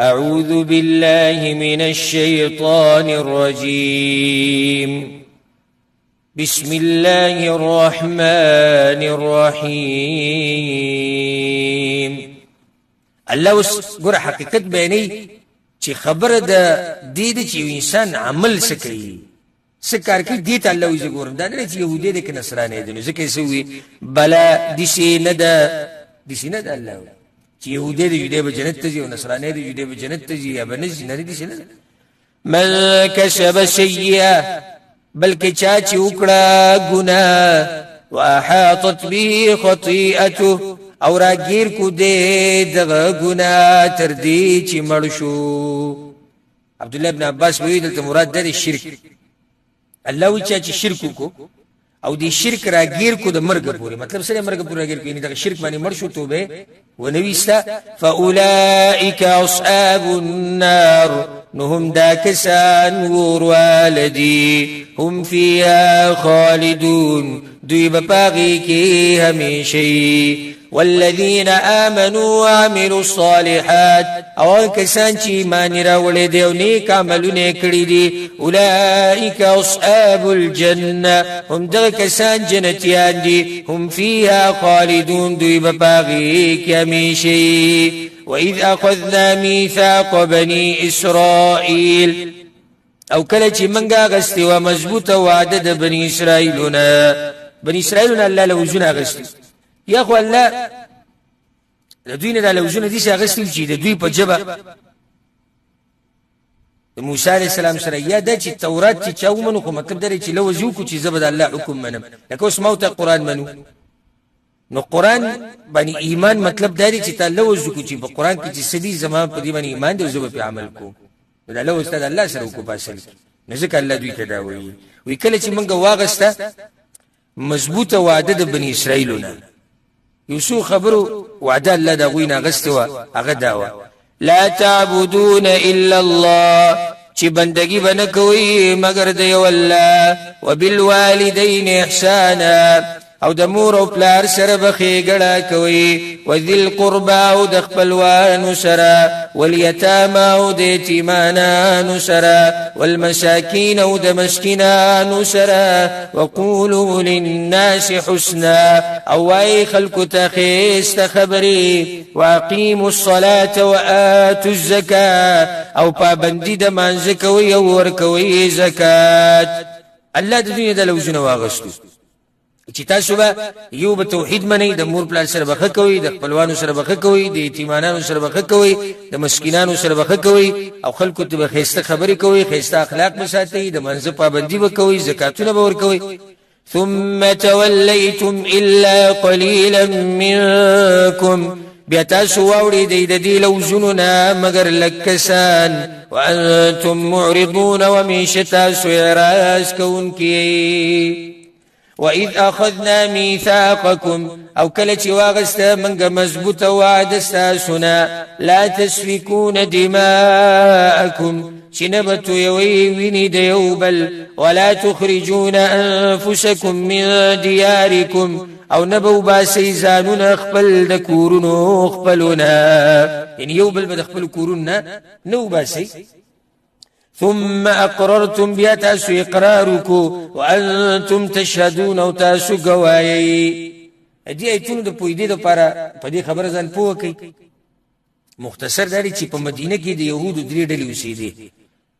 أعوذ بالله من الشيطان الرجيم بسم الله الرحمن الرحيم. الله وس ګره حقیقت بیانې چې خبره ده دې چې انسان عمل سکي سکار کې دې ته الله وځي ګورم دا نه چې يهودي دې کې نصراني دي ځکه سوي بلا دشي نه ده الله چې يهودي دې به جنت ته ځي او نصراني دې به جنت ته ځي یا بنځ نه دي شي من كسب سيئه بلکې چا چې وکړه ګناه واحاطت به خطيئته او راګیر کو دې دغه ګناه تر دې چې مړ شو. عبد الله ابن عباس وی دلته مراد ده شرک. الله وی چې شرک کو او دې شرک راګیر کو د مرګ پورې مطلب سره مرګ پورې راګیر کو نه دغه شرک باندې مړ شو توبه ونويستا فاولئك اصحاب النار نهم داكسان والدي هم فيها خالدون دوی بپاغي کی همیشه. والذين آمنوا وعملوا الصالحات او کسان چې ایمان راوړي دي او نیک عملونه کړی دي اولئک اصحاب الجنه هم دغه کسان جنتیان دي هم فيها خالدون دوی بپاغي کی همیشه. وإذ أخذنا ميثاق بني إسرائيل او کله چې منګه غستي و مضبوطه وعده د بني اسرائيلونه الله له وجونه غستي یا خو الله دوی نه له وجونه دي چې غستي چې دوی په جبه موسی عليه السلام سره یا د چې تورات چې چاومنو خو مطلب درې چې لو وجو کو چې زبد الله حکم منم لکه اوس موت قرآن منو نو قرآن باندې ایمان مطلب داری چې تعالی وځو کو چې په قرآن کې چې سدي زما په دې باندې ایمان دې وځو په عمل کو دا له استاد الله سره کو پاسل نه ځکه الله دوی ته دا وی کله چې موږ واغسته مضبوطه وعده د بنی اسرائیلونه یوسف خبرو وعده الله دا غوی نه غسته هغه داوا لا تعبدون الا الله چې بندگی بنه کوي مگر دی والله وبالوالدین احسانا او د مور او پلار سره بخېګړه کوي وذل قربا او د خپلوانو سره والیتاما او د یتیمانانو سره والمساکین او د مسکینانو سره وقولوا للناس حسنا او واي خلق تخيست خبري واقيموا الصلاه واتوا الزكاه او پابندی د مانځ کوي او ور کوي زکات. الله د دنیا د لوزونه واغستو چې تاسو به یو به توحید منئ د مور پلار سره بخښه کوي د خپلوانو سره بخښه کوي د یتیمانانو سره بخښه کوي د مسکینانو سره بخښه کوي او خلکو ته به خیسته خبرې کوي خیسته اخلاق به ساتي د منځ پابندي به کوي زکاتونه به ورکوي. ثم توليتم الا قليلا منكم بیا تاسو واوړئ د دې لوزونو نه مگر لکسان وانتم معرضون ومن تاسو اعراض کوونکي. وإذ أخذنا ميثاقكم او کله چې واغسته منګه مضبوطه وعده ستاسونا لا تسفكون دماءكم چې نبتو یوی ویني د یو بل ولا تخرجون انفسكم من دياركم او نبو باسي ځانونه خپل د کورونو خپلونه یعنی یو بل د خپل کورونه نو باسي. ثم اقررتم بیا تاسو اقرارکو وانتم تشهدون او تاسو گواهی. دې ایتونو د پویدې لپاره په دې خبره ځان پوه کړئ. مختصر داری چې په مدینه کې د يهودو درې ډلې اوسېدې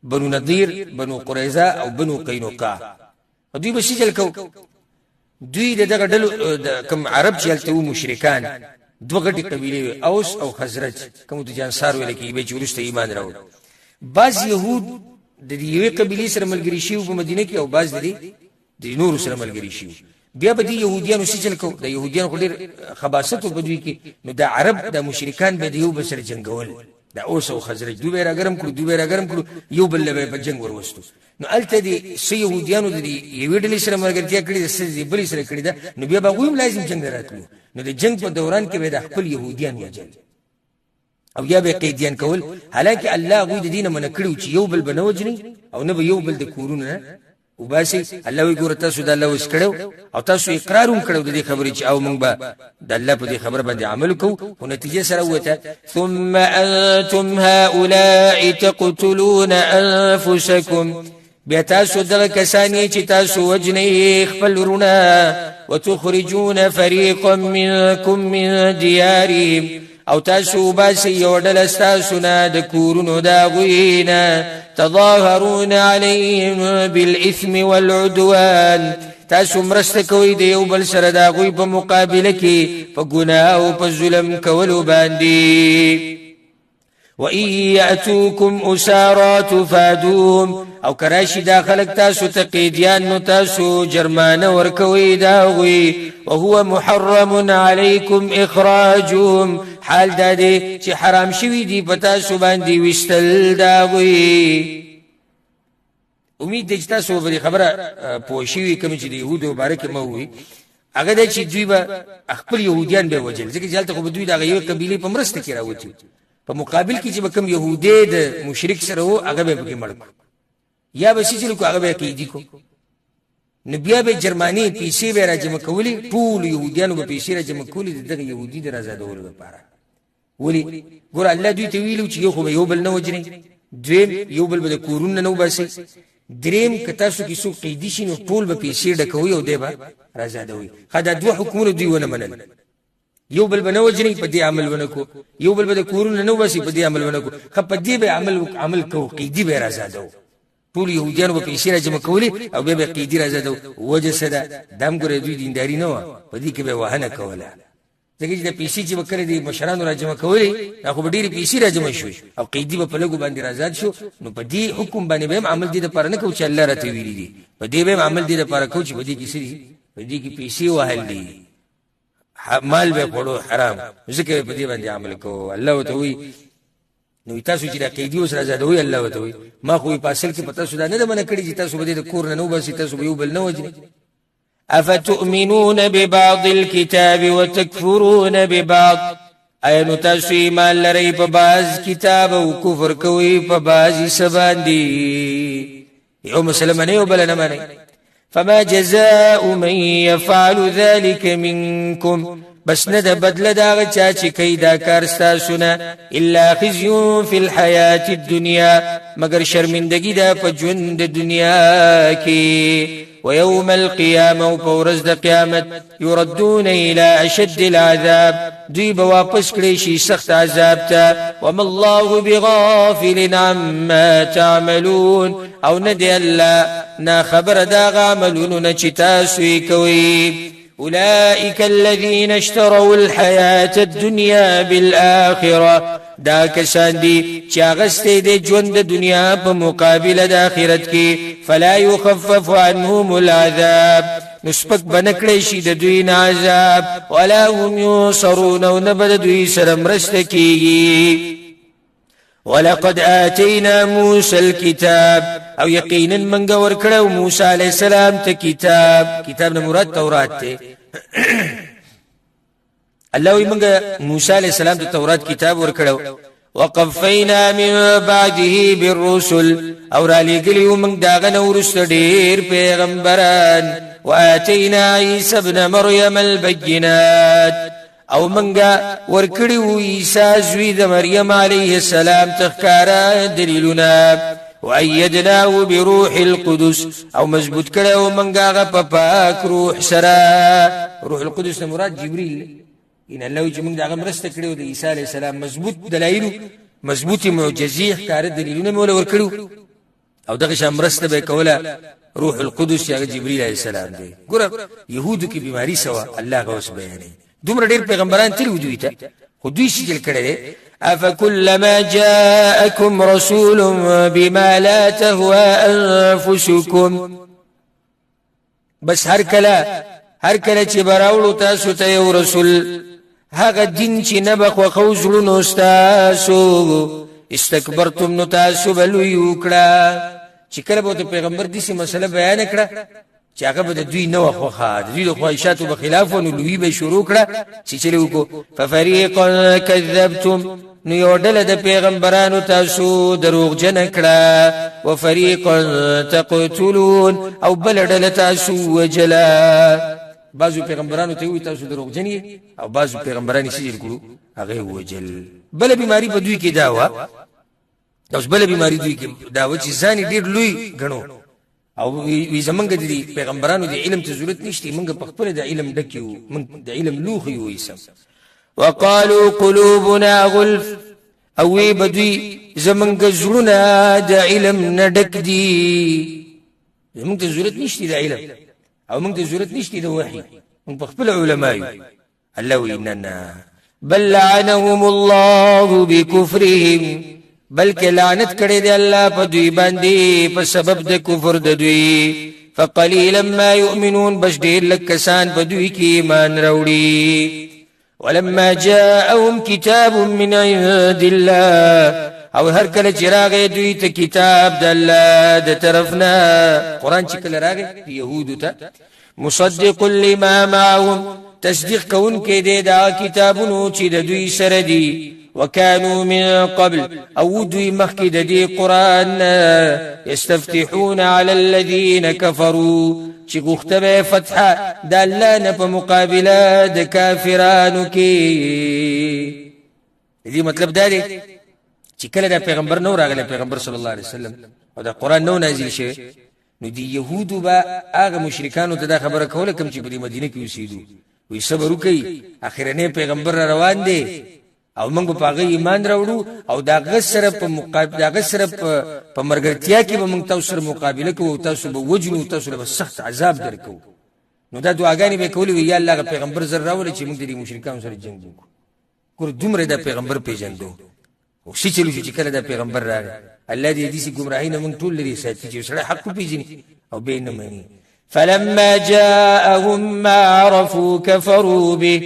بنو نضیر بنو قریظه او بنو قینقاع. دوی به شجل کو دوی دغه ډلو کوم عرب چې هلته مشرکان دوه غټي قبیلې اوس او خزرج کوم د جانصار ویل کې به چورسته ایمان راوړ. بعض يهود د دې قبيله سره ملګری شي په مدینه کې او بعض د نور سره ملګری شي. بیا به د يهوديانو سجل کو د يهوديانو خو ډېر خباثت په دوی کې نو د عرب د مشرکان به د یو بسر جنگول د اوس او خزرج دوی راګرم کړو یو بل له په جنگ وروستو. نو الته دي سې يهوديانو د یو ډلې سره ملګرتیا کړې د سې بلې سره کړې ده نو بیا به ویم لازم جنگ راتلو. نو د جنگ په دوران کې به د خپل يهوديان وجل او یا به قیدیان کول. حالانکه الله غوی د دینه من کړو چې یو بل بنوجني او نه به یو بل د کورونه وباسي الله وی ګور تاسو د الله وس کړو او تاسو اقرار هم کړو د دې خبرې چې او موږ به د الله په دې خبره باندې عمل کوو او نتیجه سره وته ثم انتم هؤلاء تقتلون انفسكم بیا تاسو دغه کسانی چې تاسو وجنې خپل ورونه وتخرجون فريقا منكم من ديارهم او تاسو باسي یو ډله ستاسو نه د کورونو دا غوینا تظاهرون عليهم بالإثم والعدوان تاسو مرسته کوي د یو بل سره دا غوی په مقابله کې په ګناه او په ظلم کولو باندې وَإِن يَأْتُوكُمْ أُسَارَىٰ تُفَادُوهُمْ او کراشي دا خلق تاسو تقیدیان نو تاسو جرمانه ورکوي دا غوي وهو محرم عليكم اخراجهم حال دا دي چې حرام شوی دي پتا سو باندې وشتل دا غوي امید دې تاسو به خبره پوښیوي کوم چې دی يهودو مبارک مووي هغه د چې دوی به خپل يهوديان به وجل ځکه چې حالت خو دوی دا یو قبيله په مرسته کې راوتی په مقابل کې چې کوم يهودي د مشرک سره وو هغه به کې مړ یا به چې کو هغه به کې دي کو نبي به جرماني پیسې به راجم کولی ټول يهوديانو به پیسې راجم کولی دغه يهودي د آزادولو لپاره ولي ګور الله دوی ته ویلو چې یو بل نه وجني دویم یو بل به کورون نه وباسي دریم کته سو کې سو قیدی شي نو ټول به پیسې ډکوي او دی به آزادوي خدای دوه حکومت دوی ونه منل یو بل بنو وجني په دې عمل ونکو یو بل به کورون نه وباسي په دې عمل ونکو خپ دې به عمل کو قیدی به آزادو ټول يهوديان په پیسې راجم کولی او به قیدی آزادو وجه سره دم ګره دوی دینداری نه و په دې کې به وهنه کوله ځکه چې د پیسې چې وکړې دي مشرانو راجم کولی هغه ډېری پیسې راجم شوی او قیدی په لګو باندې آزاد شو نو په دې حکم باندې به عمل دي د پر نه کو چې الله راته ویلي دي په دې به عمل دي د پر کو چې په دې کې سری په دې کې پیسې وهل دي مال به پړو حرام ځکه په دې باندې عمل کو الله وتوي نو تاسو چې د قیدی اوس آزادوي الله وتوي ما خو په اصل کې پتا سودا نه منه کړی چې تاسو به د کور نه وباسي تاسو به یو بل نه وجني افتؤمنون ببعض الكتاب وتكفرون ببعض اينو تاسو ایمان لري په بعض کتاب او کفر کوي په بعض سباندي یو مسلمان یو بل نه مانی فما جزاء من يفعل ذلك منكم بس نه د بدله دا چا چې کیدا کار ستاسونه الا خزي في الحياه الدنيا مگر شرمندگی دا په ژوند د دنیا کې ويوم القيامه وپورز د قیامت يردون الى اشد العذاب دوی به واپس کړي شي سخت عذاب ته وما الله بغافل عما تعملون او ندي الله نا خبر دا عملون چې تاسو کوي أولئك الذين اشتروا الحياة الدنيا بالآخرة دا کسان دي چې اغستې د ژوند د دنیا په مقابله د آخرت کې فلا يخفف عنهم العذاب نسبت بنکړې شي د دوی نه عذاب ولا هم ينصرون او نه به دوی سره مرسته کیږي ولقد آتينا موسى الكتاب او یقینا منګ ورکړو موسی عليه السلام ته کتاب نه مراد تورات ته الله وي منګ موسی عليه السلام ته تورات کتاب ورکړو وقفینا من بعده بالرسل او را لګلیو موږ داغه نورست ډیر پیغمبران واتینا عیسی ابن مریم البینات او منګه ورکړیو عیسی زوی د مریم علیه السلام تخکارا دلیلونه وأيدناه بروح القدس او مضبوط کړو منګه په پاک روح سره روح القدس مراد جبريل ان الله چې موږ دغه مرسته کړو د عیسی علی السلام مضبوط دلایل مضبوطی معجزې ښکار دلیلونه مولا ورکړو او دغه شان مرسته به کوله روح القدس یا جبريل علی السلام دی ګور يهودو کې بیماری سوا الله غوس بیانې دومره ډېر پیغمبران تل ودوي ته خو دوی شکل کړي افكلما جاءكم رسول بما لا تهوى انفسكم بس هر کله چې براولو تاسو ته یو رسول هغه دین چې نه بخو خوزلونو تاسو استکبرتم نو تاسو بلو یو کړه چې کله به پیغمبر دې مسله بیان کړه چې هغه به د دوی نه وخوښه د دوی د خواهشاتو به خلاف و نو لوی به شروع کړه چې چلې وکړو ففریقا کذبتم نو یو ډله د پیغمبرانو تاسو دروغجنه کړه وفریقا تقتلون او بل ډله تاسو وجلا بعضو پیغمبرانو ته وي تاسو دروغجن یې او بعضو پیغمبران یې سجل کړو هغه وجل بل بیماری په دوی کې دا و اوس بل بیماری دوی کې دا و چې ځان ډېر لوی غنو او وی زمونږ د پیغمبرانو د علم ته ضرورت نشته مونږ په خپل د علم ډکیو مونږ د علم لوخي یو سم وقالوا قلوبنا غلف او وی بدوی زمونږ زړونه د علم نه ډک دي زمونږ ته ضرورت نشته د علم او مونږ ته ضرورت نشته د وحي مونږ په خپل علماء الله ویننا بل لعنهم الله بكفرهم بلکې لعنت کړي دی الله په دوی باندې په سبب د کفر د دوی فقليلا ما يؤمنون بس ډېر لږ کسان په دوی کې ایمان راوړي ولما جاءهم كتاب من عند الله او هر کله چې راغی دوی ته کتاب د الله د طرفنا قرآن چې کله راغی يهودو ته مصدق لما معهم تصدیق کون کې دی دا کتابونو چې د دوی سره دي وكانوا من قبل او دوی مخکې د دې قرآن يستفتحون على الذين كفروا چې غوښته به فتحه د الله نه په مقابله د کافرانو کې دې مطلب دا دی چې کله د پیغمبر نو راغلی پیغمبر صلی الله علیه وسلم او د قرآن نو نازل شوی نو دی يهودو به هغه مشرکانو ته دا خبره کوله کوم چې په مدینه کې اوسېدو وی صبر وکي اخرنه پیغمبر روان دی او موږ په هغه ایمان راوړو او دا غسر په مقابله دا غسر په مرګرتیا کې به موږ تاسو سره مقابله کوو تاسو به وجنو تاسو له سخت عذاب درکو نو دا دعاګانې به کولې یا الله پیغمبر زر راولې چې موږ د مشرکانو سره جنگ وکړو کور دومره د پیغمبر پیژندو او شي چې کله د پیغمبر راغی الله دې دې سي گمراهی نه موږ ټول لري ساتي چې سره حق پیژني او به نه مانی فلما جاءهم ما عرفوا كفروا به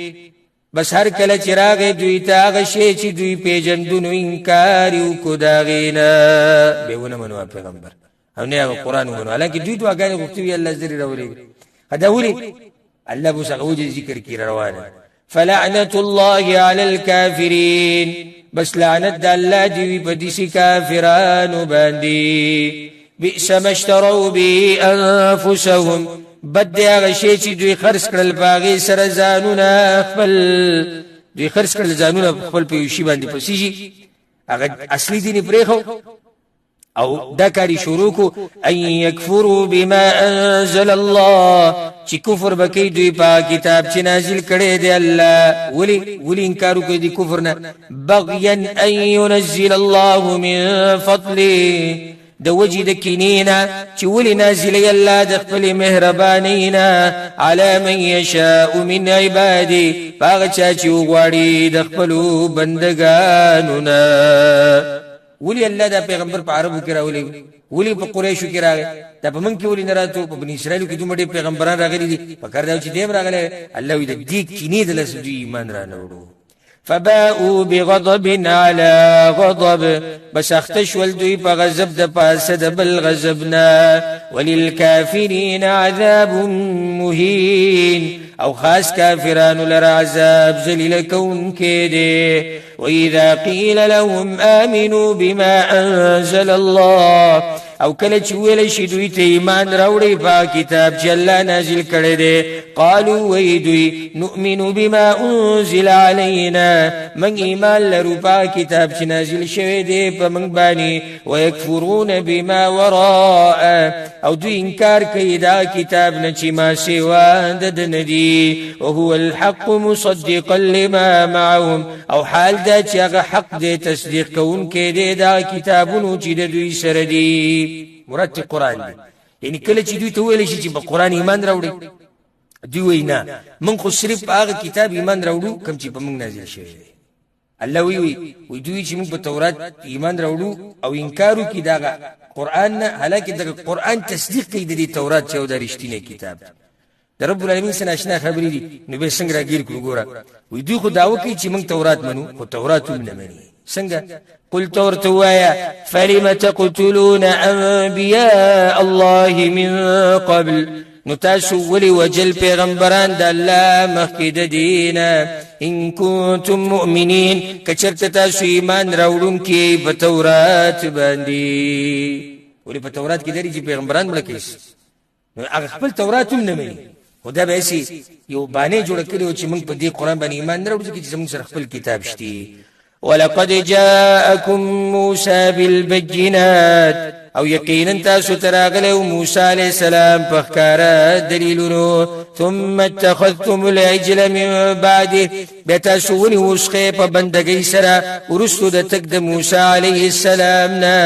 بس هر کله چې راغی دوی ته هغه شی چې دوی پیژندونو انکار وکړو دا غینا بهونه منو پیغمبر او نه هغه قرآن منو حالانکه دوی دعاګانې غوښتي وي الله زری راولي دا ولي الله بو څنګه ذکر کی روانه فلعنة الله على الكافرين بس لعنت الله دی په دې کافرانو باندې بئس ما اشتروا به انفسهم بد هغه شی چې دوی خرڅ کړل باغې سره ځانونه خپل دوی خرڅ کړل ځانونه خپل په شی باندې پسیږي هغه اصلي دین پرېخو او دا کاری شروع کو ان یکفروا بما انزل الله چې کفر بکې دوی په کتاب چې نازل کړي دی الله ولی انکار کوي دی کفر نه بغيا ان ينزل الله من فضله د وجد کینینا چې ولی نازل الله د خپل مهربانینا علی من یشاء من عباده هغه چې وغواړي د خپل بندگانو نه ولی الله دا پیغمبر په عربو کې راولي ولی په قریشو کې راغی دا په من کې ولی نه راتو په بنی اسرائیل کې دومره پیغمبران راغلي دي په کار دا چې دیم راغله الله دې کینې د لسدي ایمان را نوړو فباءوا بغضب على غضب بس اختشول دوی په غضب د پاسه د بل غضبنا وللكافرين عذاب مهين او خاص کافرانو لر عذاب ذلیل کون کې دي واذا قيل لهم امنوا بما انزل الله او کله چې ویل شي دوی ته ایمان راوړي په کتاب چې الله نازل کړی دی قالوا ويدوي نؤمن بما انزل علينا من ایمان لرو په کتاب چې نازل شوی دی په من باندې ويكفرون بما وراء او دوی انکار کوي دا کتاب نه چې ما سوا د ندي وهو الحق مصدقا لما معهم او حال دا چې هغه حق دی تصدیق کوونکی دی دا کتابونو چې د دوی سره دي مراد قرآن دی یعنی کله چې دوی ته ویل شي چې په قرآن ایمان راوړي دوی وینا من خو صرف هغه کتاب ایمان راوړو کوم چې په موږ نازل شوی دی الله وی دوی چې موږ په تورات ایمان راوړو او انکار وکړي دا قرآن نه حالکه دا قرآن تصدیق کوي د تورات چې او د رښتینی کتاب د رب العالمین سره آشنا خبرې دي نو به څنګه راګیر کړو ګوره وی دوی خو داو کوي چې موږ تورات منو خو تورات نه مني څنګه قل تورتوایا فلم تقتلون انبیاء الله من قبل نو تاسو ولی وجل پیغمبران د الله مخکې د دینه ان کنتم مؤمنین کچرته تاسو ایمان راوړونکي په تورات باندې ولی په تورات کې درې چې پیغمبران مړ کړي نو هغه خپل تورات هم نه مني خدا به سي یو باندې جوړ کړو چې موږ په دې قران باندې ایمان نه راوړو چې موږ سره خپل کتاب شته ولقد جاءكم موسى بالبينات او یقینا تاسو تراغله موسی علیہ السلام په ښکارا دلیلونو ثم اتخذتم العجل من بعده بتاسوني وسخه په بندګۍ سره ورسو د تک د موسی علیہ السلام نه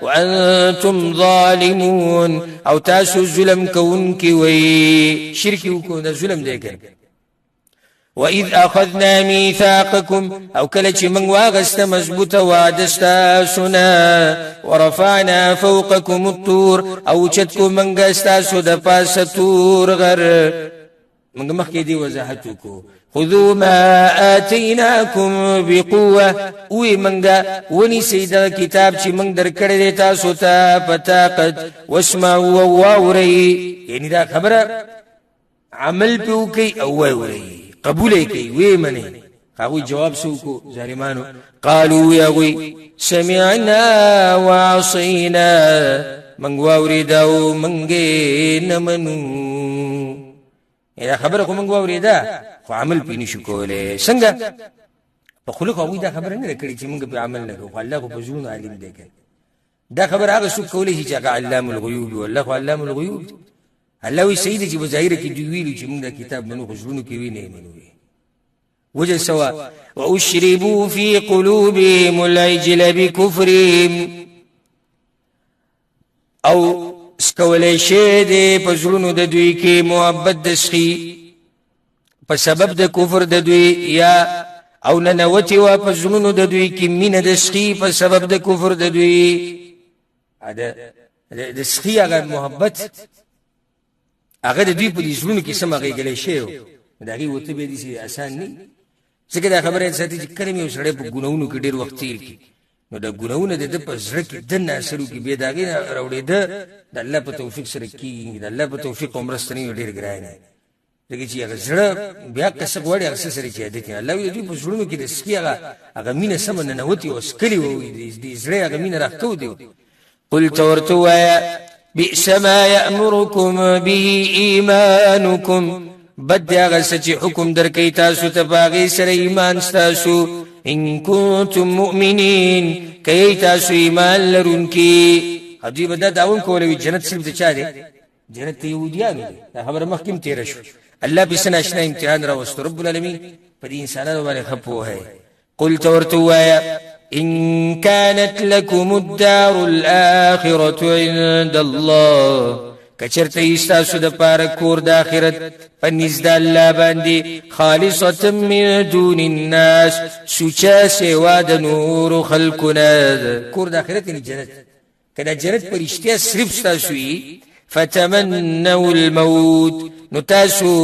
وانتم ظالمون او تاسو ظلم کوونکی وي شرک وکړو د ظلم دی ګر وَإِذْ أَخَذْنَا مِيثَاقَكُمْ أو كَلَّ من واغست مزبوط وعدستا سنا ورفعنا فوقكم الطور أو چتكم من غستا سود پاس طور غر من مخي دي وضاحتكم خذوا ما آتيناكم بقوة وي منغا وني سيدا كتاب چي من در کړه تاسو ته پتاقت واسمعوا واوري يعني دا خبره عمل پیوکي او واوري قبول کوي وی منی هغه جواب سو کو ظالمانو قالوا يا وي سمعنا وعصينا من واوريدا ومنګې نمنو یا خبره کوم واوريدا خو عمل پینې شو کوله څنګه په خلق او دا خبره نه کړی چې موږ په عمل نه کوو الله کو بزون عالم دی دا خبره هغه سو کوله چې علام الغيوب والله علام الغيوب الله وی سید چې بظاهر کې دی ویلو چې موږ کتاب منو خشونو کې وی نه منو وجه سوا واشربوا في قلوبهم العجل بكفرهم او سکولې شه دې په زړونو د دوی کې محبت د سخي په سبب د کفر د دوی یا او ننوتی وا په زړونو د دوی کې مینه د سخي په سبب د کفر د دوی اده د سخي هغه محبت هغه د دوی په زړونو کې سم هغه غلې شی دا هغه وته به دي آسان نه څنګه دا خبره ساتي چې کله مې سره په ګناونو کې ډیر وخت تیر کی نو دا ګناونه د په زړه کې د ناسرو کې به داګه راوړې ده د الله په توفیق سره کی د الله په توفیق عمرستنی ډیر ګران دی دغه چې هغه زړه بیا کسب وړي هغه سره چې دي الله دې په زړونو کې د سکی هغه مینه سم نه نوتی او سکلی وو دې زړه هغه مینه راختو دی قل تورتوا بئس ما يأمركم به إيمانكم بد هغه چې حکم درکې تاسو ته باغی سره ایمان تاسو ان کنتم مؤمنین کای تاسو ایمان لرونکي عجیب ده داون کولوي جنت صرف د چا دی جنت يهوديانو دی خبره مخکیم تیر شو الله بسنا اشنا امتحان را واست رب العالمین په دې انسانانو باندې خپو ہے قل تورتوا إن كانت لكم الدار الآخرة عند الله کچرته ایستاسو د پاره کور د آخرت پنځ د الله باندې خالصه من دون الناس سوچا سیوا د نور خلقنا کور د آخرت نه جنت کله جنت پرشتیا صرف تاسو فتمنوا الموت نتاسو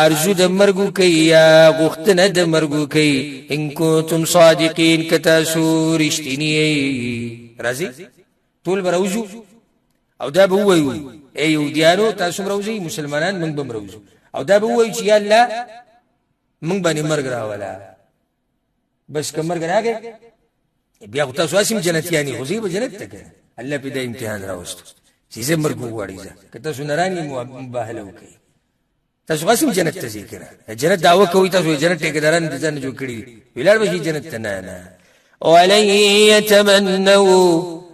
ارزو د مرګو کوي یا غختنه د مرګو کوي ان کنتم صادقین کتاسو رښتینی راځي ټول بروزو او دا به وایو ای یهودیانو تاسو مروزي مسلمانان موږ به مروزو او دا به وایو چې یا الله موږ باندې مرګ راولا بس که مرګ راغی بیا تاسو اسیم جنتیانی خو زی به جنت ته الله په دې امتحان راوست چې زه مرګ وغواړی ځکه تاسو نرانی مباهله وکړي تاسو قسم جنت ته ذکر جنت دعوه کوي تاسو جنت ټیکداران دي ځان جوړ کړی ویلار به جنت ته نه ولن يتمنوا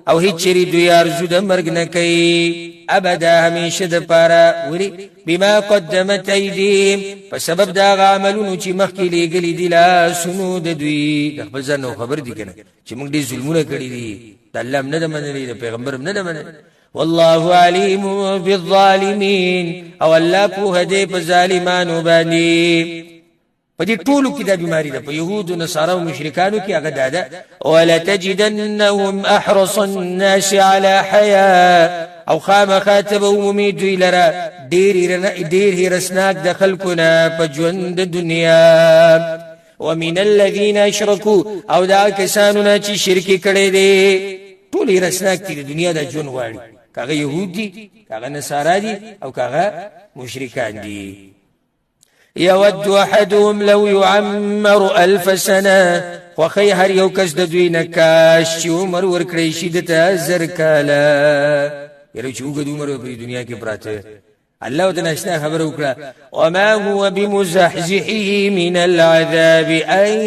او هیڅ ریدو یارزو د مرګ نه کوي ابدا همیشه د پاره وری بما قدمت ایدیم په سبب دا عملونو چې مخکې لګلې دي لا سنو د دوی د خپل ځان خبر دي کنه چې موږ دې ظلمونه کړی دي د الله نه د منلې د پیغمبر نه د منلې والله عليم بالظالمين او الله په هدي په ظالمانو باندې په دې ټولو کې د بیماری ده په يهودو نصارا او مشرکانو کې هغه داده ولا تجدنهم احرص الناس على حياه او خامخاتب امید لرا ډیر رسناک د خلقنا په ژوند دنیا ومن الذين اشركوا او دا کسانو چې شرک کړي دي ټول رسناک د دنیا د ژوند غواړي کاغه يهود دي کاغه نصارا دي او کاغه مشرکان دي يود احدهم لو يعمر 1000 سنه وخي هر یو کس د دوی نه کاش چې عمر ورکړی شي د تزر کاله یره چې وګد عمر په دنیا کې پراته الله تعالی نشنا خبر وکړه وما هو بمزحزحه من العذاب ان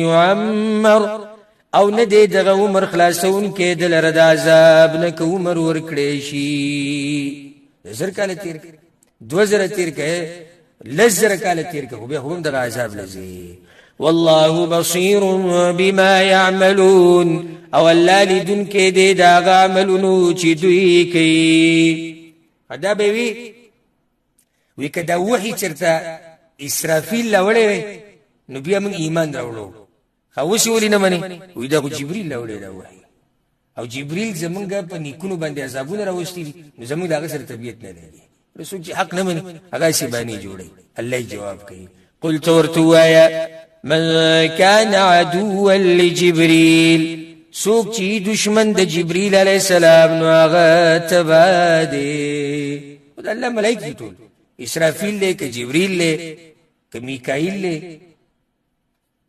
يعمر او نه دې دغه عمر خلاصون کې د لره د عذاب نه کو عمر ورکړی شي زر کاله تیر 2000 تیر کې لزر کاله تیر کې خو به هم د عذاب لزي والله بصير بما يعملون او الله لدن کې دې دا عملونو چې دوی کوي ادا به وی کدا وحی چرته اسرافیل لوړې نو بیا موږ ایمان راوړو خو شولې نه مني وی دا جبريل لوړې دا وحی او جبريل زمونږ په نیکونو باندې عذابونه راوستي نو زمونږ دغه سره طبيعت نه لري رسول چې حق نه مني هغه شی باندې جوړي الله جواب کوي قل تورتوایا من كان عدوا لجبريل سوک چی دشمن د جبريل عليه السلام نو هغه تبادي خدای الله ملائکه ټول اسرافیل له ک جبريل له ک میکائیل له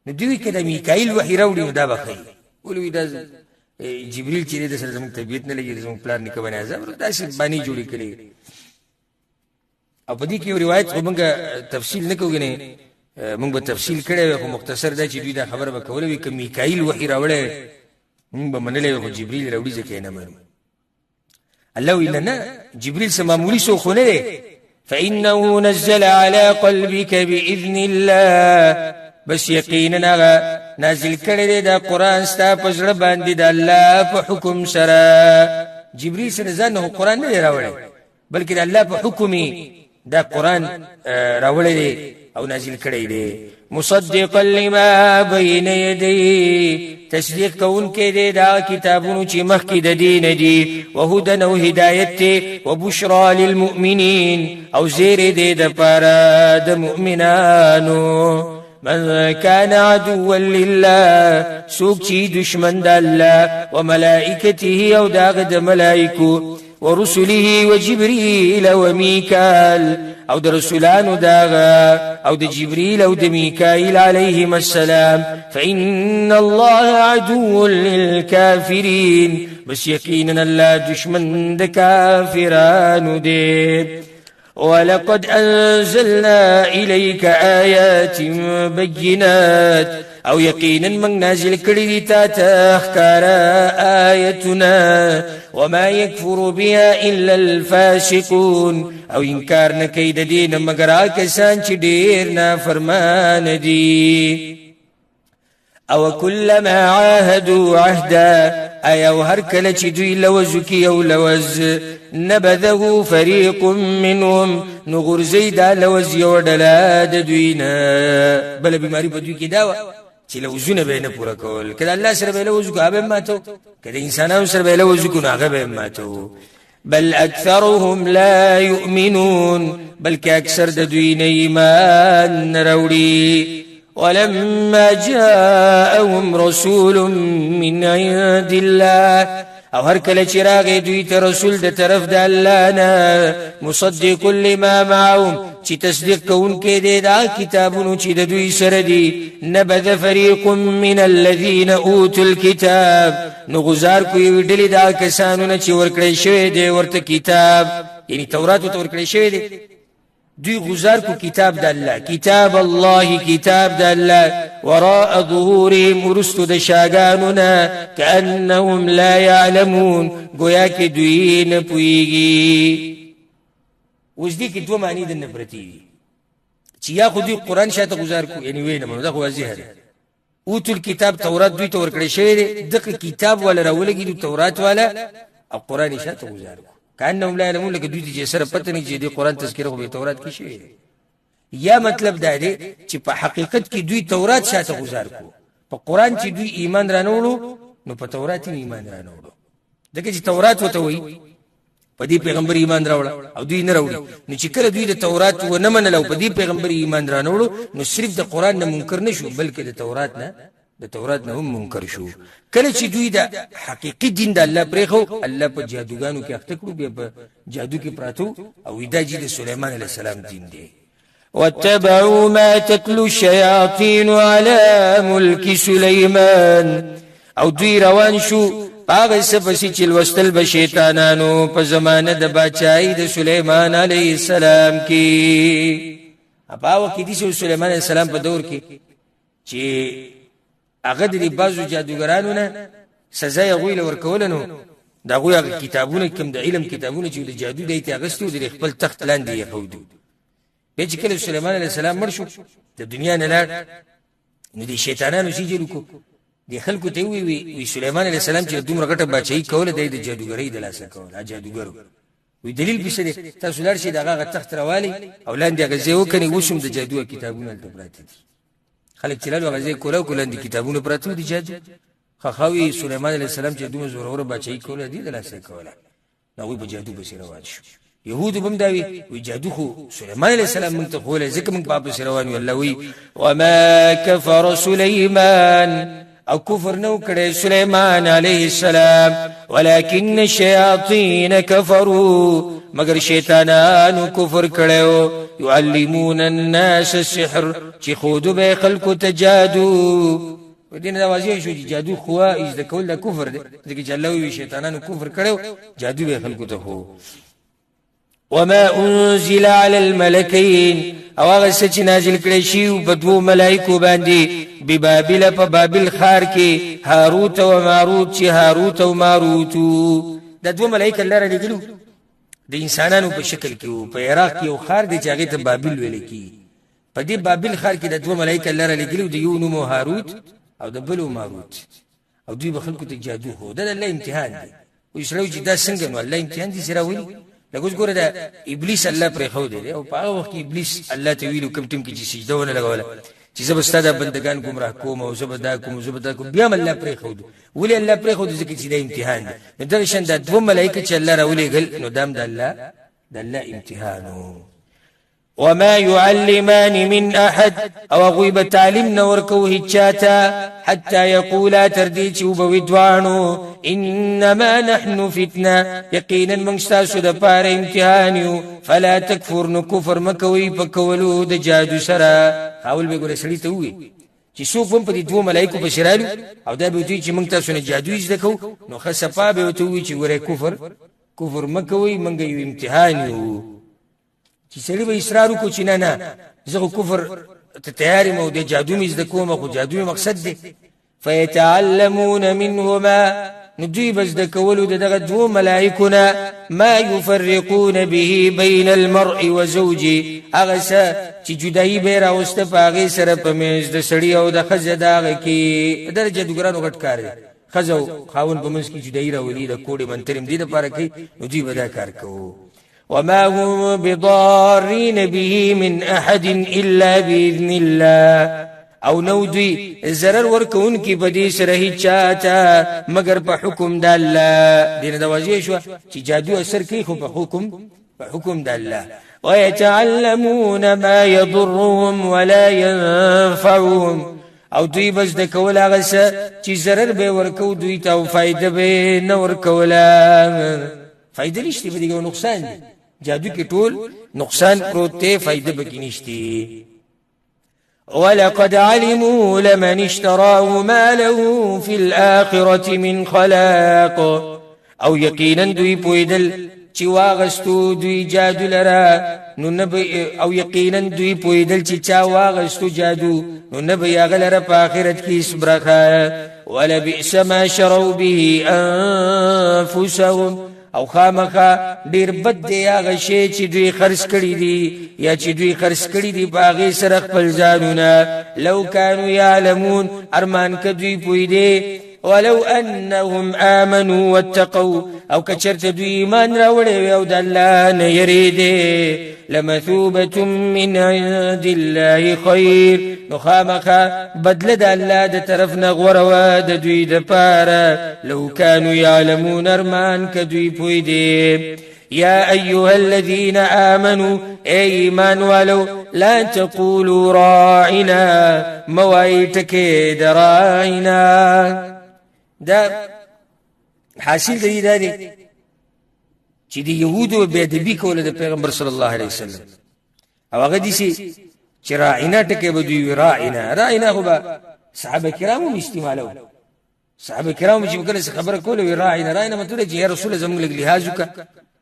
نو دوی کده میکائیل وحی راوړي دا بخي ولوي دا جبريل چې د سره زموږ طبيعت نه لګي زموږ پلان نه کوي عذاب دا شی باندې جوړی کړي او په دې کې روایت موږ تفصیل نه کوو نه موږ به تفصیل کړي خو مختصر دا چې دوی دا خبره وکولې وي ک میکائیل وحی راوړي موږ به منلې خو جبريل راوړي ځکه نه منو الله ویلنا جبريل سمامولي سو خو نه فانه نزل على قلبك باذن الله بس یقینا نازل کړي دا قران ستا په زړه باندې د الله په حکم سره جبريل سره ځنه قران نه راوړي بلکې د الله په حکم دا قران راوړي او نازل کړي دي مصدقا لما بين يديه تصدیق کون کې دي دا کتابونو چې مخکې د دین دي وهدى او هدایت وبشرى للمؤمنين او زیر دي د پاره د مؤمنانو من كان عدوا لله سوق چی دشمن د الله وملائكته او داغ د ملائکو ورسله وجبريل وميكال او د رسولانو داغ او د جبريل او د ميكائيل عليهم السلام فإن الله عدو للكافرين بس يقينا الله دشمن د كافران دي ولقد أنزلنا إليك آيات بينات او يقينا من نازل كريدي تاخكار آياتنا وما يكفر بها إلا الفاسقون او انكار نكيد دين مگر كسان چه ديرنا فرمان دي او كلما عاهدوا عهدا ايا وهر كلا چه دوی لوزكي او لوز نبذه فريق منهم نغر زيدا لوز يودلا دوینا بل بیماری بدوی کی داوا چې لوزونه به نه پورا کول کله الله سره به لوز کو هغه ماتو کله انسانانو سره به لوز کو هغه به ماتو بل اكثرهم لا يؤمنون بلکې اکثر د دوی نه ایمان وروړي ولما جاءهم رسول من عند الله او هر کله چې راغی دوی ته رسول د طرف د الله نه مصدق لما معهم چې تصدیق کوونکې دی دا کتابونو چې د دوی سره دي نبذ فريق من الذين اوتوا الكتاب نو گزار کوي ډلې دا کسانو نه چې ورکړی شوی دی ورته کتاب یعنی تورات ته ورکړی شوی دی دوی گزار کو کتاب د الله کتاب الله کتاب د الله وراء ظهورهم ورستو د شاګانونه كأنهم لا يعلمون گویا کې دوی نه پويږي اوس دې کې دوه معنی د نفرتي چې یا خو دې قران شاته گزار کو یعنی وینه مونږ دا خو واضح ده اوتل کتاب تورات دوی ته ورکړی شوی دی دغه کتاب ولا راولګي د تورات والا او قران شاته گزار کو کانهم لا علمون لکه دوی چې سره پته نه چې د قران تذکره خو به تورات کې شوی یا مطلب دا دی چې په حقیقت کې دوی تورات شاته گزار کو په قران چې دوی ایمان رانوړو نو په تورات ایمان رانوړو دغه چې تورات وته وي په دې پیغمبر ایمان راوړ او دوی نه راوړي نو چې کله دوی د تورات و نه منلو په دې پیغمبر ایمان رانوړو نو صرف د قران نه منکر نشو بلکې د تورات نه د تورات نه هم منکر شو کله چې دوی د حقیقي دین د الله پرېخو الله په جادوګانو کې اخته کړو بیا په جادو کې پراتو او دا چې د سليمان عليه السلام دین دی واتبعوا ما تتلو الشياطين على ملك سليمان او دوی روان شو هغه سپسې چې لوستل به شیطانانو په زمانه د بادشاہي د سليمان عليه السلام کې هغه کې د سليمان عليه السلام په دور کې چې هغه د بعضو جادوګرانو نه سزا یې غوښتل ورکول نو دا غوښه کتابونه کوم د علم کتابونه چې د جادو د ایتاغستو د خپل تخت لاندې یې خودو به چې کله سليمان عليه السلام مړ شو د دنیا نه لاړ نو د شیطانانو سجل کو د خلکو ته وی سليمان عليه السلام چې دومره غټه بچي کوله د جادوګرۍ د لاسه کوله جادوګرو وی دلیل به څه دی تاسو لار شي دغه تخت راوالي او لاندې غزه وکني وشم د جادو کتابونه ته پراته دي خلک چلالو غزه کوله د کتابونو پراته دي جادو خخاوي سليمان عليه السلام چې دومره زوره بچي کوله دي د لاسه کوله نو په جادو به روان شو يهود بم داوي وجادو خو سليمان عليه السلام من تقول زك من باب سروان ولا وي وما كفر سليمان او كفر نو کړي سليمان عليه السلام ولكن الشياطين كفروا مگر شیطانانو کفر کړو يعلمون الناس السحر چې خود به خلق تجادو ودین دا واضح شو چې جادو خو از د کول د کفر دی ځکه چې الله وی شیطانانو کفر کړو جادو به خلق ته هو وما انزل على الملكين او هغه څه نازل کړي شی په دوه ملائکو باندې ببابل په بابل خار کې هاروت او ماروت چې هاروت او ماروت د دوه ملائکه لره لګلو د انسانانو په شکل کې په عراق کې یو خار دی چې هغه ته بابل ویل کی په دې بابل خار کې د دوه ملائکه لره لګلو د یو نوم هاروت او د بل ماروت او دوی به خلکو ته جادو هو د الله امتحان دی او شلو چې دا څنګه نو الله امتحان دي سره ویل لکه ګوره دا ابلیس الله پر خو دی او په هغه وخت ابلیس الله ته ویلو کوم ټیم کې چې سجده ونه لګوله چې زب استاد بندگان گمراه کوم او زبدا کوم بیا الله پر خو دی ولې الله پر خو دی ځکه چې دا امتحان دی دا شان د دوه ملائکه چې الله راولې غل نو دام د الله امتحانو وما يعلمان من احد او غيب تعليم نور کوه چاته حتى يقولا تردي چې وبويدوانو انما نحن فتنه يقينا من استاسو د پاره امتحان فلا تكفر كفر مکوي پکولو د جادو سره حاول به ګور سړی ته وي چې څوک هم په دې دوه ملائکو په شرالو او دا به دوی چې موږ تاسو نه جادو یې زکو نو خصفا به ته وي چې ګوره کفر مکوي موږ یو امتحان یو چې سړی به اصرار وکړي چې نه زه کفر ته تیاری مو د جادو مې زده کوم خو جادو مقصد دی فيتعلمون منهما ندوی بس د کولو دغه دوه ملائکونه ما يفرقون به بين المرء وزوجه هغه چې جدایي به راوسته پاغه سره په میز د سړی او د خزه داغه کې درجه دګرانو غټ کار دی خزو خاون په منځ کې جدایي راولي د کوډي منترم دي د پاره کې نو دوی به دا کار کوي وما هم بضارين به من احد الا باذن الله او نو دوی zarar ورکون کی بدی سره چاته مگر په حکم د الله دین د واجی شو چې جادو اثر کوي خو په حکم د الله ويتعلمون ما يضرهم ولا ينفعهم او دوی بس د کول هغه چې zarar به ورکو دوی ته او فائدہ به نه ورکولا فائدہ نشته به دیګو نقصان دی جادو کې ټول نقصان پروت ته فائدہ به کې نشته ولقد علموا لمن اشتراه ما له في الآخرة من خلاق او یقینا دوی پویدل چې واغستو دوی جادو لرا نو نبی او یقینا دوی پویدل چې چا واغستو جادو نو نبی غلره په آخرت کې اسبرخه ولا بئس ما شروا به انفسهم او خامخا ډیر بد دی هغه شی چې دوی خرڅ کړی دي یا چې دوی خرڅ کړی دي باغې سره خپل ځانونه لو كانوا يعلمون ارمان کدوی پوی دی ولو انهم امنوا واتقوا او کچرت دوی ایمان راوړې او د الله نه یریدي لمثوبة من عند الله خير نخامخا بدل د الله د طرف نه غوړه د دوی د پاره لو كانوا يعلمون ارمان کدوی پوی دی يا ايها الذين امنوا ايمان ولو لا تقولوا راعنا موایټ کې دراعنا. دا حاصل دی دا دی چې د يهودو به ادبي کوله د پیغمبر صلی الله علیه وسلم او هغه دي چې راعنا ټکي بدوی راعنا خو به صحابه کرامو استعمالو. صحابه کرامو چې کله خبره کوله راعنا مطلب چې یا رسول زموږ لحاظ وکړه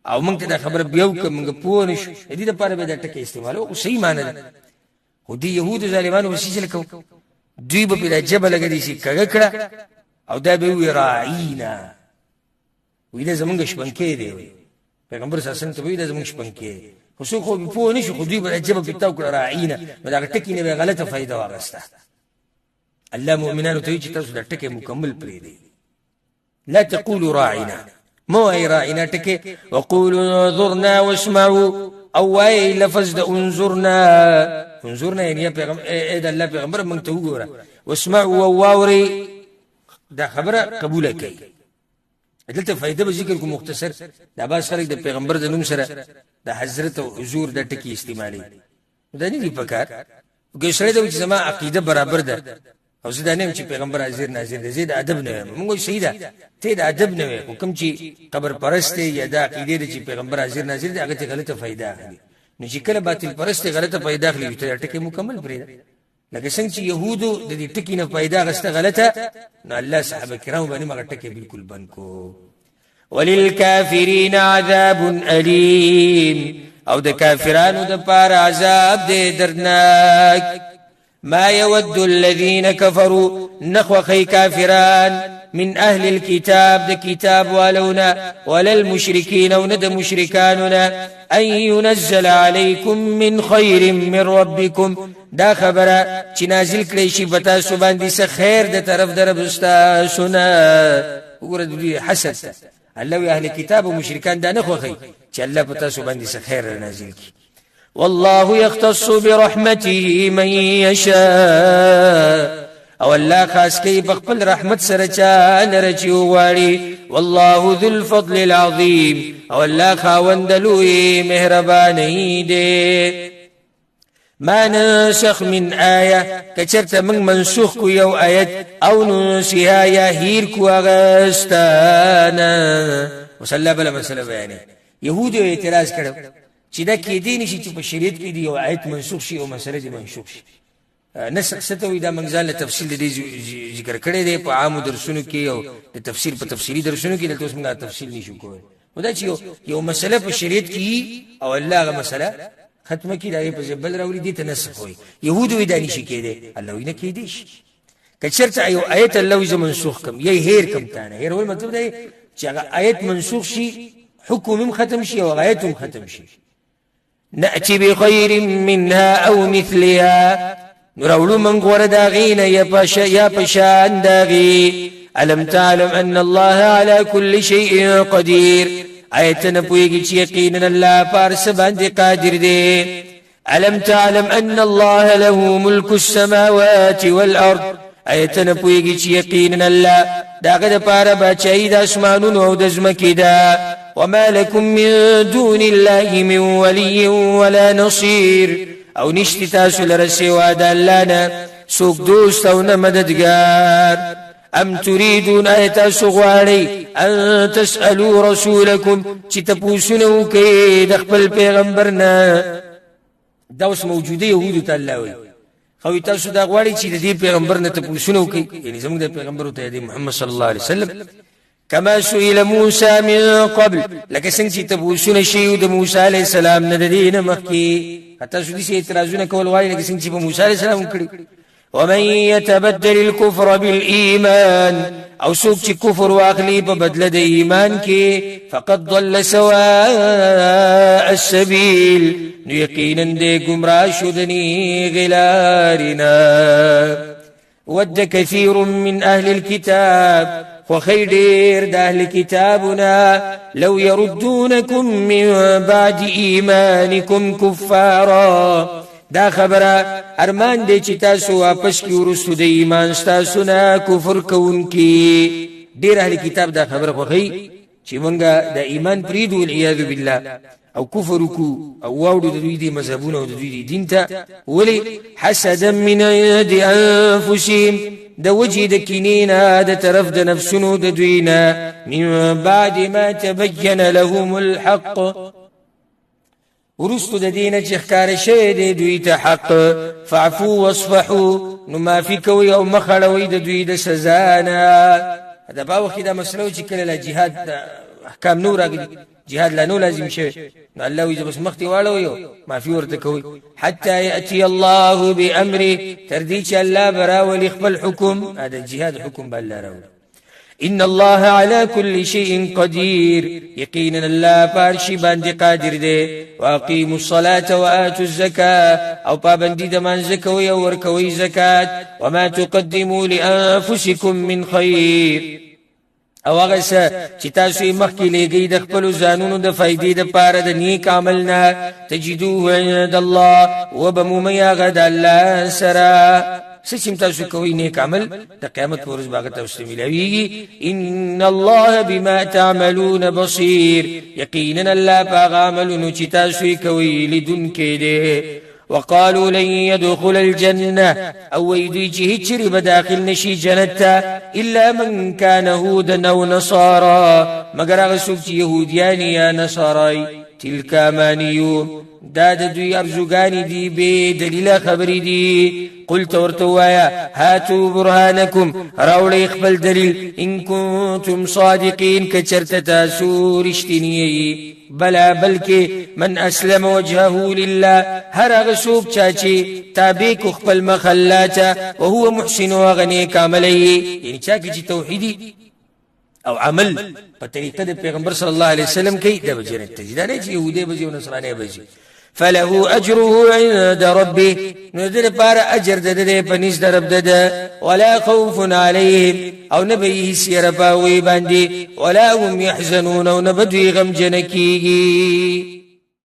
او موږ ته دا خبره بیا وکړه موږ پوه نشو. دې لپاره به دا ټکي استعمالو او صحیح معنی ده. خو دي يهود ظالمانو وسیجل کو دوی به په جبل لګی شي کګه او دا به وی راعینا وی دا زمونږ شپنکې دی. پیغمبر صلی الله علیه وسلم ته وی دا زمونږ شپنکې خو څوک خو په نشي خو دوی به جبل په تاو کړه راعینا دا ټکی نه غلطه فائدہ واغسته. الله مؤمنانو ته چې تاسو دا ټکی مکمل پرې دی. لا تقولوا راعینا مو ای راعینا ټکی وقولوا انظرنا واسمعوا او ای لفظ د انظرنا یعنی پیغمبر اې د الله پیغمبر موږ ته وګوره واسمعوا واوري دا خبره قبول کړي. دلته فائدہ به ذکر کوم مختصر. دا باز خلک د پیغمبر د نوم سره د حضرت او حضور د ټکی استعمالي دا نه دی پکار. ګشره د زما عقیده برابر ده او زه دا نه چې پیغمبر حاضر ناظر دی. زید ادب نه موږ شهید ته د ادب نه حکم چې قبر پرسته یا د عقیده چې پیغمبر حاضر ناظر دی هغه ته غلطه فائدہ اخلي. نو چې کله باطل پرسته غلطه فائدہ اخلي ته ټکی مکمل پرې ده. لکه څنګه چې يهودو د دې ټکی نه پیدا غسته غلطه نو الله صحابه کرام باندې مګر ټکی بالکل بند کو. وللكافرين عذاب أليم او د کافرانو د پار عذاب دې دردناک. ما يود الذين كفروا نخوخي كافران من أهل الكتاب د كتاب والونا ولا المشركين وند مشركاننا أن ينزل عليكم من خير من ربكم. دا خبره چې نازل کړي شي پتا سو باندې څه خیر د طرف دربستا سنا. وګوره دې حسد الله اهل کتاب او مشرکان دا نه خوخي چې الله پتا سو باندې څه خیر نازل کړي. والله يختص برحمته من يشاء او الله خاص کوي په خپل رحمت سره چا لرچی وغواړي. والله ذو الفضل العظيم او الله خاوند لوی مهرباني دی. ما نسخ من آية كچرت من منسوخ کو یو آیت او نسیها یا هیر کو اغستانا. وصلا بلا مسئلہ بیانی یهودو اعتراض کړو چې دا کې دي نشي چې په شریعت کې دی یو آیت منسوخ شي او مسله دي منسوخ شي. نسخ ستوي دا منځاله تفصیل دي ذکر کړی دی په عام درسونو کې او د تفسیر په تفصیلی درسونو کې دلته اوس موږ تفصیل نشو کوی. ودا چې یو مسله په شریعت کې او الله غ مسله ختمه کی دای په جبل راوړي دي ته نسخ وي. يهودو دا نشي کېده الله وینه کې دي کچرته ایو آیت الله ز منسوخ کم یی هیر کم تانه هیر ول مطلب دی چې آیت منسوخ شي حکم ختم شي او آیت ختم شي. نأتي بخير منها او مثلها نرولو من غور داغين يا پشان داغي. ألم تعلم أن الله على كل شيء قدير آیتنا پویگی چی یقینا اللہ پارس باند قادر دے. ألم تعلم أن الله له ملك السماوات والأرض آیتنا پویگی چی یقینا اللہ داغد پارا باچائی دا اسمانون او دزمکی دا. وما لكم من دون الله من ولي ولا نصير او نشتی تاسو لرسیوا دا اللانا سوک دوست او نمددگار. ام تريدون آیتا سغواری ان تسألوا رسولكم چی تپوسنو کئی دخپل پیغمبرنا. دا اوس موجوده یهودو تا اللہ وی خوی تاسو دا غواری چی دا دی پیغمبرنا تپوسنو کئی یعنی زمانگ دا پیغمبرو تا دی محمد صلی اللہ علیہ وسلم. كما سئل موسى من قبل لکه څنګه چې تبوسونه شي د موسی عليه السلام نه د دین مخکي حتی سودی سي اعتراضونه کول وایي لکه څنګه چې په موسی عليه السلام کړی. ومن يتبدل الكفر بالإيمان او سوق چې کفر واخلي په بدله د ایمان کې فقد ضل سواء السبيل يقينا دې گمراه شودني غلارنا. ود كثير من أهل الكتاب وخير دا أهل كتابنا لو يردونكم من بعد إيمانكم كفارا. دا خبره ارمان دی چې تاسو واپس کی ورسو د ایمان تاسو نه کفر کوونکی. ډیر اهل کتاب دا خبره خوخی چې مونږه د ایمان پریدو والعیاذ بالله او کفر وکړو او واوړو د دوی د مذهبونو او د دوی د دین ته ولې حسدا من عند انفسهم د وجه د کینینا د طرف د نفسونو د دوینا من بعد ما تبين لهم الحق ورستو د دینه چې ښکار شوی دی دوی ته حق فعفو واصفحوا نو معافي کوي او مخړوي د دوی د سزا نه دا په وخت دا مسله چې کله جهاد احکام نور راغلي جهاد لا نو لازم شي نو الله وي بس مختي واړو یو معافي ورته کوي حتى ياتي الله بامره تردي چې الله براولي خپل حکم هذا الجهاد حکم بالله راولي ان الله على كل شيء قدير يقينا الله بارشي باندې قادر دی واقيموا الصلاه واتوا الزكاه او پابندي د منځ کوي او ور کوي زکات وما تقدموا لانفسكم من خير او هغه چې تاسو یې مخکې لګی د خپل ځانونو د فائدې د پاره د نیک عمل نه تجدوه عند الله وبمومیا غد الله سرا سچم تاسو کوي نیک عمل د قیامت پر ورځ باغ تاسو ملوي ان الله بما تعملون بصير یقینا الله باغ عملونو چې تاسو کوي لدن کې دي وقالوا لن يدخل الجنة او يدي جهجر بداخل نشي جنة إلا من كان هودا او نصارى مگر اغسوك يهوديان يا نصارى تلك امانيون داد دوی ارزوگانی دی بے دلیل خبری دی قلت ورتوایا هاتو برهانکم راولی اخبل دلیل ان کنتم صادقین کچرت تاسو رشتینی بلا بلکه من اسلم وجهه لله هر اغسوک چاچی تابیک اخبل مخلاتا وهو محسن وغنی کاملی یعنی چاکی چی توحیدی او عمل په طریقه د پیغمبر صلی الله علیه وسلم کې د بجنت تجدانه چې يهودي بجي او نصراني بجي فله اجره عند ربه نذر بار اجر دده پنځ درب دده ولا خوف عليهم او نبي سيرباوي باندې ولا هم يحزنون او نبدي غم جنکیږي